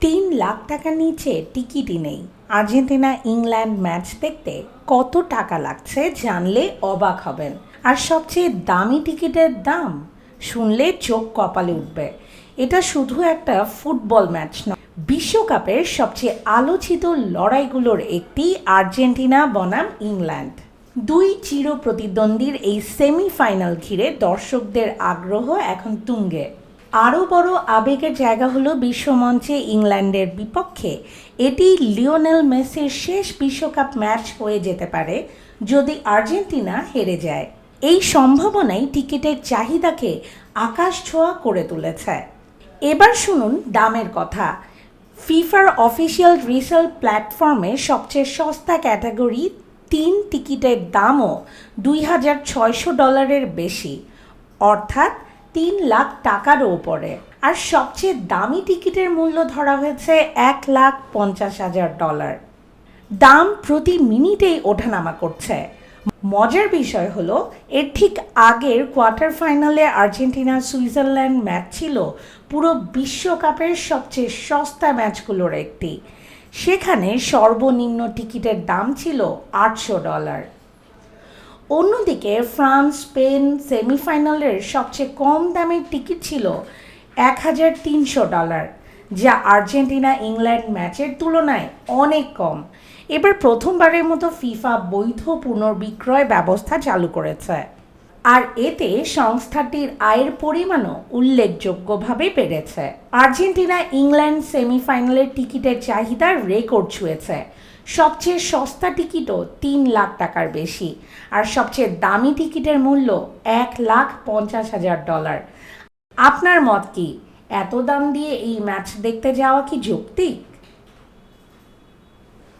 3 লাখ টাকার নিচে টিকিটই নেই। আর্জেন্টিনা ইংল্যান্ড ম্যাচ দেখতে কত টাকা লাগছে জানলে অবাক হবেন। আর সবচেয়ে দামি টিকিটের দাম শুনলে চোখ কপালে উঠবে। এটা শুধু একটা ফুটবল ম্যাচ নয়, বিশ্বকাপের সবচেয়ে আলোচিত লড়াইগুলোর একটি আর্জেন্টিনা বনাম ইংল্যান্ড। দুই চির প্রতিদ্বন্দ্বীর এই সেমিফাইনাল ঘিরে দর্শকদের আগ্রহ এখন তুঙ্গে। আরও বড় আবেগের জায়গা হলো বিশ্বমঞ্চে ইংল্যান্ডের বিপক্ষে এটি লিওনেল মেসির শেষ বিশ্বকাপ ম্যাচ হয়ে যেতে পারে যদি আর্জেন্টিনা হেরে যায়। এই সম্ভাবনাই টিকিটের চাহিদাকে আকাশ ছোঁয়া করে তুলেছে। এবার শুনুন দামের কথা। ফিফার অফিসিয়াল রিসেল প্ল্যাটফর্মে সবচেয়ে সস্তা ক্যাটাগরি 3 টিকিটের দামও $2,600 বেশি, অর্থাৎ 3 লাখ টাকারও ওপরে। আর সবচেয়ে দামি টিকিটের মূল্য ধরা হয়েছে $1,50,000। দাম প্রতি মিনিটেই ওঠানামা করছে। মজার বিষয় হলো এর ঠিক আগের কোয়ার্টার ফাইনালে আর্জেন্টিনা সুইজারল্যান্ড ম্যাচ ছিল পুরো বিশ্বকাপের সবচেয়ে সস্তা ম্যাচগুলোর একটি। সেখানে সর্বনিম্ন টিকিটের দাম ছিল $800। অন্যদিকে ফ্রান্স স্পেন সেমিফাইনালের সবচেয়ে কম দামের টিকিট ছিল $1,300, যা আর্জেন্টিনা ইংল্যান্ড ম্যাচের তুলনায় অনেক কম। এবার প্রথমবারের মতো ফিফা বৈধ পুনর্বিক্রয় ব্যবস্থা চালু করেছে, আর এতে সংস্থাটির আয়ের পরিমাণও উল্লেখযোগ্যভাবে বেড়েছে। আর্জেন্টিনা ইংল্যান্ড সেমিফাইনালের টিকিটের চাহিদা রেকর্ড ছুঁয়েছে। সবচেয়ে সস্তা টিকিটও 3 লাখ টাকার বেশি, আর সবচেয়ে দামি টিকিটের মূল্য $1,50,000। আপনার মত কি? এত দাম দিয়ে এই ম্যাচ দেখতে যাওয়া কি যৌক্তিক?